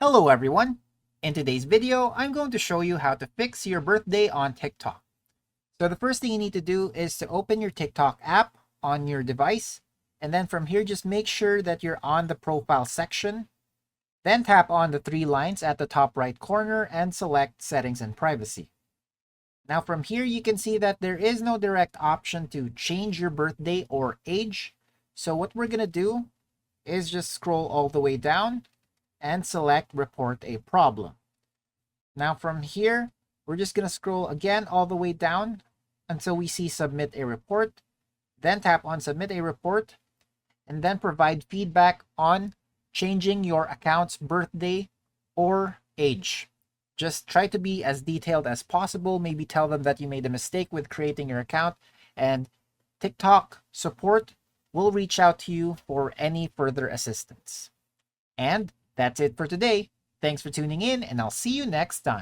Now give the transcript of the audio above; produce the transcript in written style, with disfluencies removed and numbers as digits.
Hello everyone! In today's video, I'm going to show you how to fix your birthday on TikTok. So the first thing you need to do is to open your TikTok app on your device, and then from here just make sure that you're on the profile section. Then tap on the three lines at the top right corner and select settings and privacy. Now from here you can see that there is no direct option to change your birthday or age. So what we're going to do is just scroll all the way down and select report a problem. Now from here, we're just going to scroll again all the way down until we see submit a report. Then tap on submit a report and then provide feedback on changing your account's birthday or age. Just try to be as detailed as possible. Maybe tell them that you made a mistake with creating your account, and TikTok support will reach out to you for any further assistance. And that's it for today. Thanks for tuning in, and I'll see you next time.